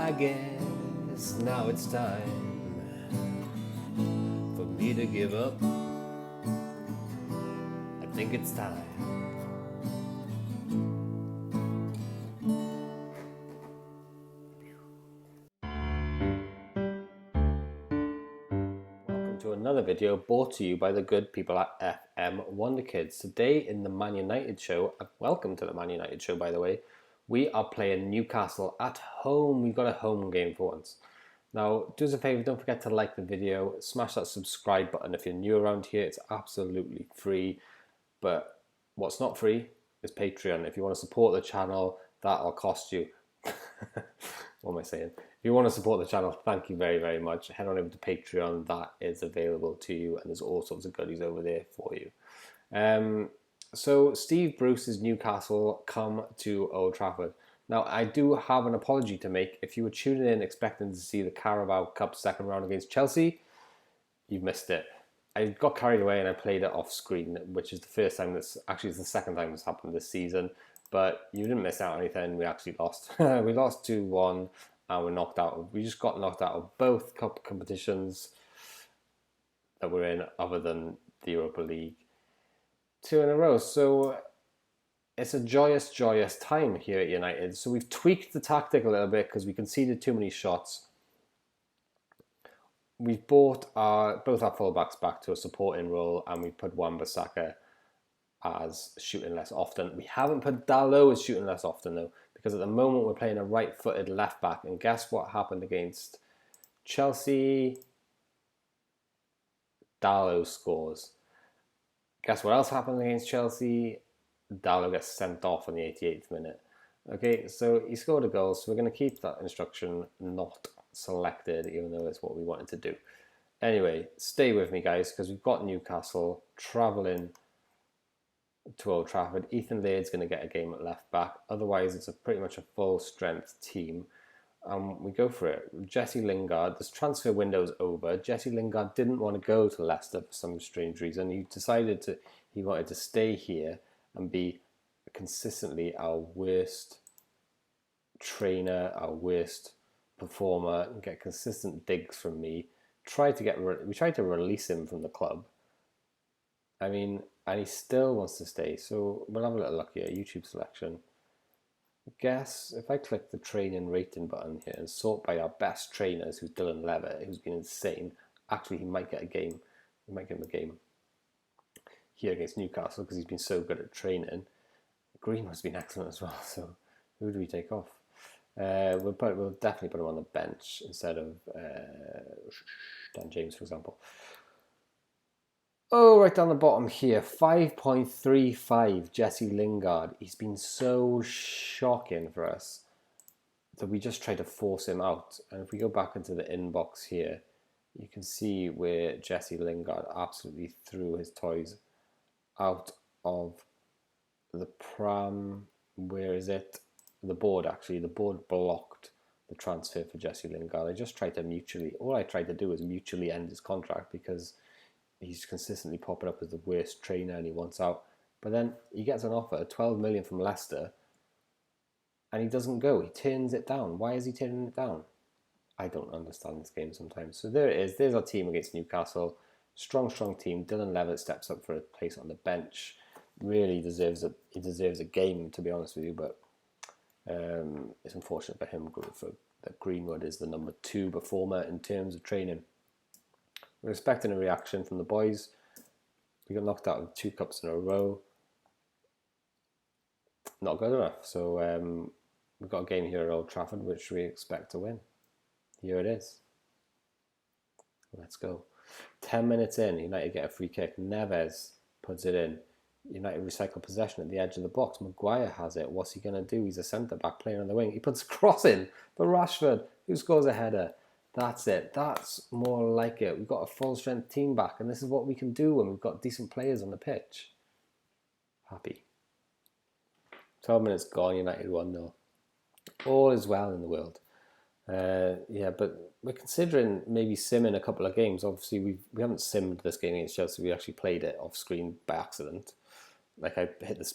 I guess now it's time for me to give up. I think it's time. Welcome to another video brought to you by the good people at FM20 Today in the Man Utd Show, welcome to the Man Utd Show by the way, we are playing Newcastle at home. We've got a home game for once. Now, do us a favour, don't forget to like the video, smash that subscribe button if you're new around here. It's absolutely free, but what's not free is Patreon. If you want to support the channel, that'll cost you. What am I saying? If you want to support the channel, thank you very, very much. Head on over to Patreon, that is available to you, and there's all sorts of goodies over there for you. So Steve Bruces Newcastle come to Old Trafford. Now, I do have an apology to make. If you were tuning in expecting to see the Carabao Cup second round against Chelsea, you've missed it. I got carried away and I played it off screen, which is the first time it's the second time this happened this season. But you didn't miss out on anything. We actually lost. We lost 2-1 and we're knocked out. We just got knocked out of both cup competitions that we're in, other than the Europa League. 2 in a row. So it's a joyous, joyous time here at United. So we've tweaked the tactic a little bit because we conceded too many shots. We've brought both our fullbacks back to a supporting role, and we put Wan-Bissaka as shooting less often. We haven't put Dalot as shooting less often though, because at the moment we're playing a right-footed left back. And guess what happened against Chelsea? Dalot scores. Guess what else happened against Chelsea? Dalot gets sent off in the 88th minute. Okay, so he scored a goal, so we're going to keep that instruction not selected, even though it's what we wanted to do. Anyway, stay with me, guys, because we've got Newcastle travelling to Old Trafford. Ethan Laird's going to get a game at left back. Otherwise, it's pretty much a full-strength team. We go for it. Jesse Lingard, this transfer window's over. Jesse Lingard didn't want to go to Leicester for some strange reason. He wanted to stay here and be consistently our worst trainer, our worst performer, and get consistent digs from me. We tried to release him from the club. I mean, and he still wants to stay. So we'll have a little look here. YouTube selection. Guess if I click the training rating button here and sort by our best trainers, who's Dylan Levitt, who's been insane. Actually, he might get a game. We might give him a game here against Newcastle because he's been so good at training. Greenwood's been excellent as well. So who do we take off? We'll definitely put him on the bench instead of Dan James, for example. Oh, right down the bottom here, 5.35 Jesse Lingard. He's been so shocking for us that we just tried to force him out. And if we go back into the inbox here, you can see where Jesse Lingard absolutely threw his toys out of the pram. Where is it? The board, actually. The board blocked the transfer for Jesse Lingard. All I tried to do was mutually end his contract because he's consistently popping up as the worst trainer and he wants out. But then he gets an offer, 12 million from Leicester, and he doesn't go. He turns it down. Why is he turning it down? I don't understand this game sometimes. So there it is. There's our team against Newcastle. Strong, strong team. Dylan Levitt steps up for a place on the bench. Really deserves a game, to be honest with you, but it's unfortunate for him that Greenwood is the number 2 performer in terms of training. We're expecting a reaction from the boys. We got knocked out of 2 cups in a row. Not good enough. So we've got a game here at Old Trafford, which we expect to win. Here it is. Let's go. 10 minutes in, United get a free kick. Neves puts it in. United recycle possession at the edge of the box. Maguire has it. What's he going to do? He's a centre-back playing on the wing. He puts a cross in for Rashford, who scores a header. That's it. That's more like it. We've got a full-strength team back, and this is what we can do when we've got decent players on the pitch. Happy. 12 minutes gone, United 1-0. All is well in the world. Yeah, but we're considering maybe simming a couple of games. Obviously, we haven't simmed this game against Chelsea. We actually played it off screen by accident. Like I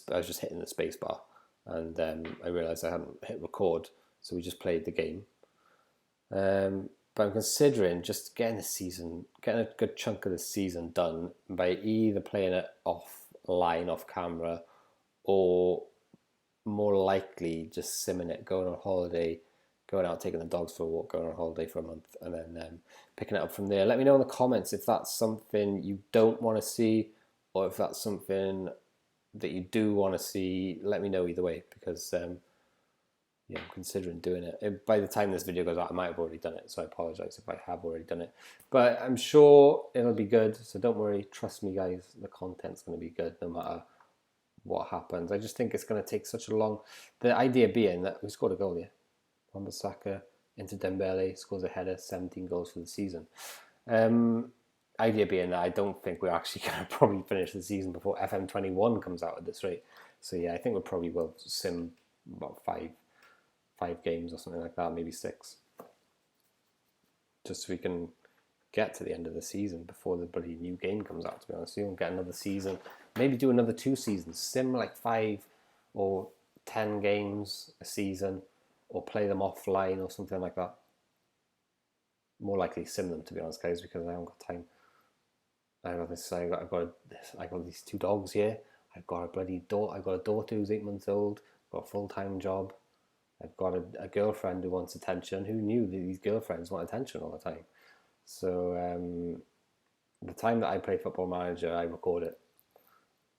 was just hitting the space bar, and I realised I hadn't hit record, so we just played the game. But I'm considering just getting a good chunk of the season done by either playing it offline, off camera, or more likely just simming it, going on holiday, going out, taking the dogs for a walk, going on holiday for a month, and then picking it up from there. Let me know in the comments if that's something you don't want to see, or if that's something that you do want to see. Let me know either way, because yeah, I'm considering doing it. By the time this video goes out, I might have already done it, so I apologize if I have already done it. But I'm sure it'll be good, so don't worry. Trust me, guys. The content's going to be good no matter what happens. I just think it's going to take such a long... The idea being that we scored a goal here. Wan-Bissaka into Dembele, scores a header, 17 goals for the season. Idea being that I don't think we're actually going to probably finish the season before FM21 comes out at this rate. So yeah, I think we probably will sim about five games or something like that, maybe 6. Just so we can get to the end of the season before the bloody new game comes out, to be honest. You don't get another season, maybe do another 2 seasons, sim like 5 or 10 games a season, or play them offline or something like that. More likely sim them, to be honest, guys, because I haven't got time. I've got these 2 dogs here. I've got a daughter who's 8 months old. I've got a full-time job. I've got a girlfriend who wants attention. Who knew that these girlfriends want attention all the time? So the time that I play Football Manager, I record it.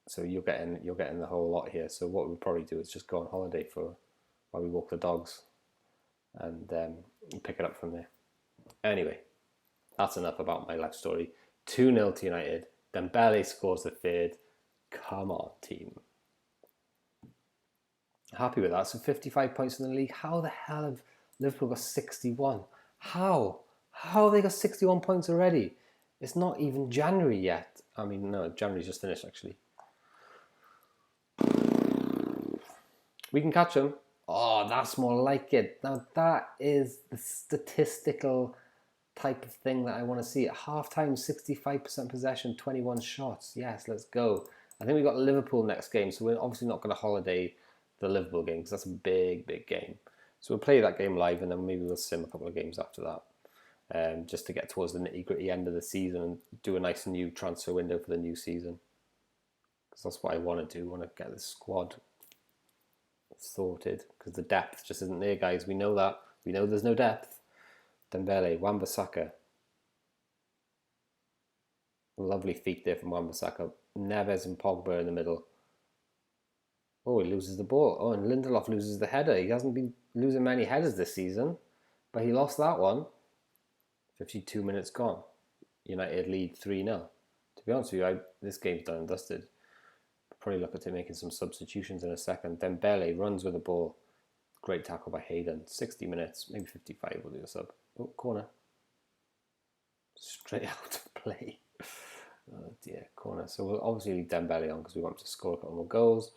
So you're getting the whole lot here. So what we'll probably do is just go on holiday while we walk the dogs, and pick it up from there. Anyway, that's enough about my life story. 2-0 to United. Dembele scores the 3rd. Come on, team. Happy with that. So 55 points in the league. How the hell have Liverpool got 61? How have they got 61 points already? It's not even January yet. I mean, no, January's just finished, actually. We can catch them. Oh, that's more like it. Now, that is the statistical type of thing that I want to see. At half-time, 65% possession, 21 shots. Yes, let's go. I think we got Liverpool next game, so we're obviously not going to holiday the Liverpool game, because that's a big, big game. So we'll play that game live, and then maybe we'll sim a couple of games after that, just to get towards the nitty-gritty end of the season and do a nice new transfer window for the new season. Because that's what I want to do. I want to get the squad sorted, because the depth just isn't there, guys. We know that. We know there's no depth. Dembele, Wan-Bissaka. Lovely feet there from Wan-Bissaka. Neves and Pogba in the middle. Oh, he loses the ball. Oh, and Lindelof loses the header. He hasn't been losing many headers this season, but he lost that one. 52 minutes gone. United lead 3-0. To be honest with you, this game's done and dusted. Probably look at making some substitutions in a second. Dembele runs with the ball. Great tackle by Hayden. 60 minutes, maybe 55 will do a sub. Oh, corner. Straight out of play. Oh dear, corner. So we'll obviously leave Dembele on because we want to score a couple more goals.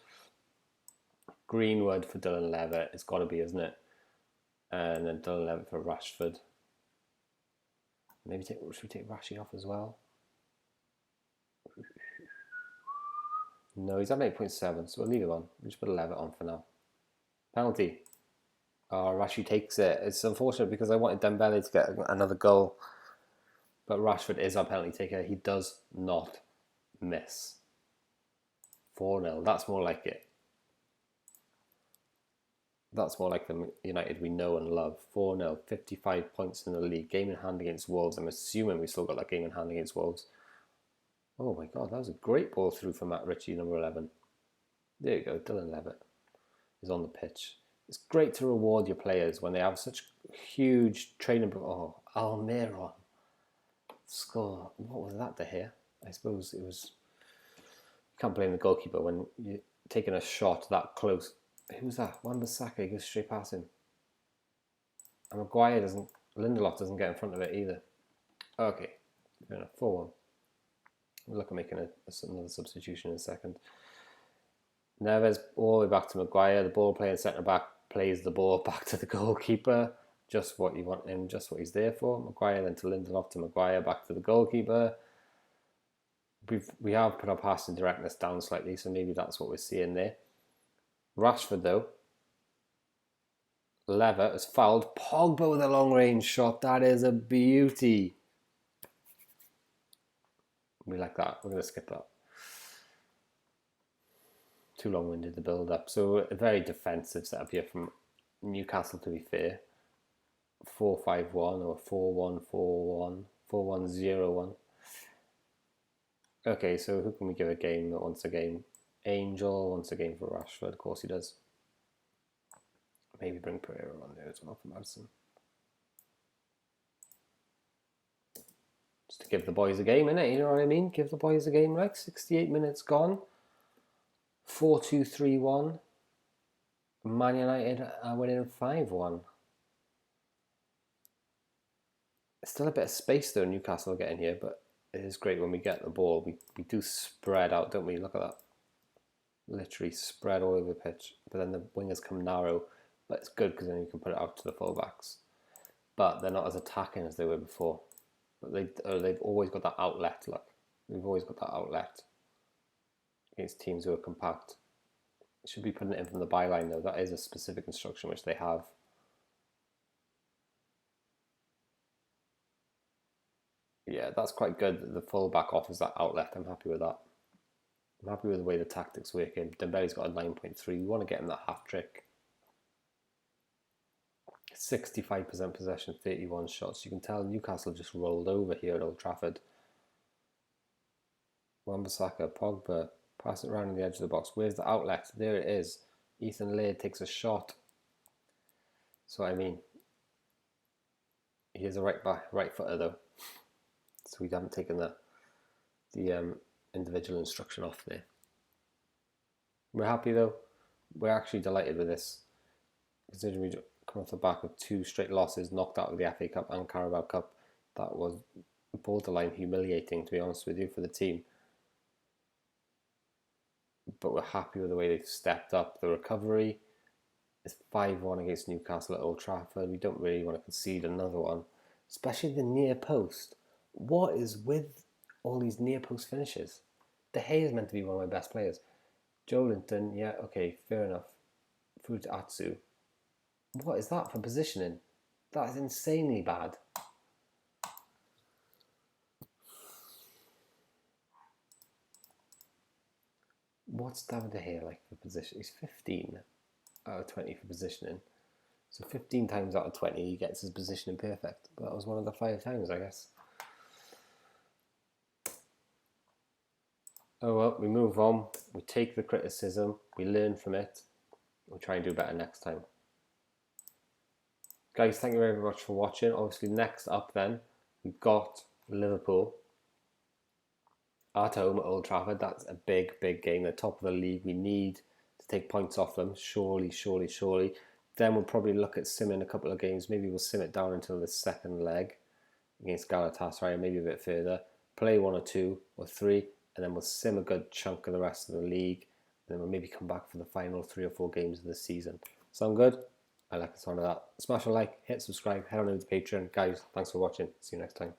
Greenwood for Dylan Levitt. It's got to be, isn't it? And then Dylan Levitt for Rashford. Maybe should we take Rashi off as well? No, he's at 8.7, so we'll leave him on. We'll just put a Levitt on for now. Penalty. Oh, Rashi takes it. It's unfortunate because I wanted Dembele to get another goal. But Rashford is our penalty taker. He does not miss. 4-0. That's more like it. That's more like the United we know and love. 4-0, 55 points in the league. Game in hand against Wolves. I'm assuming we still got that game in hand against Wolves. Oh my God, that was a great ball through for Matt Ritchie, number 11. There you go, Dylan Levitt is on the pitch. It's great to reward your players when they have such huge training. Oh, Almiron. Score. What was that to hear? I suppose it was... You can't blame the goalkeeper when you're taking a shot that close. Who was that? Wan-Bissaka goes straight past him. And Lindelof doesn't get in front of it either. Okay, fair enough. 4-1. We'll look at making another substitution in a second. Neves all the way back to Maguire. The ball playing centre back plays the ball back to the goalkeeper. Just what you want him, just what he's there for. Maguire then to Lindelof to Maguire, back to the goalkeeper. We have put our passing directness down slightly, so maybe that's what we're seeing there. Rashford, though, Lever is fouled. Pogba with a long range shot. That is a beauty. We like that. We're going to skip that. Too long-winded the build-up. So a very defensive setup here from Newcastle, to be fair. 4-5-1 or 4-1-4-1, 4-1-0-1. Okay, so who can we give a game that wants a game? Angel wants a game for Rashford. Of course he does. Maybe bring Pereira on there as well for Madison. Just to give the boys a game, innit? You know what I mean? Give the boys a game, like 68 minutes gone. 4-2-3-1. Man United are winning 5-1. Still a bit of space though Newcastle getting here, but it is great when we get the ball. We do spread out, don't we? Look at that. Literally spread all over the pitch. But then the wingers come narrow. But it's good because then you can put it out to the fullbacks. But they're not as attacking as they were before. But they've always got that outlet, look. We've always got that outlet against teams who are compact. Should be putting it in from the byline though. That is a specific instruction which they have. Yeah, that's quite good. The fullback offers that outlet. I'm happy with that. I'm happy with the way the tactics work in. Dembele's got a 9.3. We want to get him that hat-trick. 65% possession, 31 shots. You can tell Newcastle just rolled over here at Old Trafford. Wan-Bissaka, Pogba, pass it around the edge of the box. Where's the outlet? There it is. Ethan Laird takes a shot. So I mean, he is a right footer though. So we haven't taken the individual instruction off there. We're happy though. We're actually delighted with this, considering we come off the back of 2 straight losses, knocked out of the FA Cup and Carabao Cup. That was borderline humiliating, to be honest with you, for the team. But we're happy with the way they've stepped up. The recovery is 5-1 against Newcastle at Old Trafford. We don't really want to concede another one, especially the near post. What is with all these near post finishes? De Gea is meant to be one of my best players. Joelinton, yeah, okay, fair enough. Futatsu. What is that for positioning? That is insanely bad. What's David De Gea like for position? He's 15 out of 20 for positioning. So 15 times out of 20 he gets his positioning perfect. But that was one of the 5 times, I guess. Oh well, we move on. We take the criticism. We learn from it. We'll try and do better next time. Guys, thank you very much for watching. Obviously, next up then, we've got Liverpool at home at Old Trafford. That's a big, big game. They're top of the league. We need to take points off them. Surely, surely, surely. Then we'll probably look at simming a couple of games. Maybe we'll sim it down until the second leg against Galatasaray, maybe a bit further. Play 1 or 2 or 3, and then we'll sim a good chunk of the rest of the league. And then we'll maybe come back for the final 3 or 4 games of the season. Sound good? I like the sound of that. Smash a like, hit subscribe, head on over to Patreon. Guys, thanks for watching. See you next time.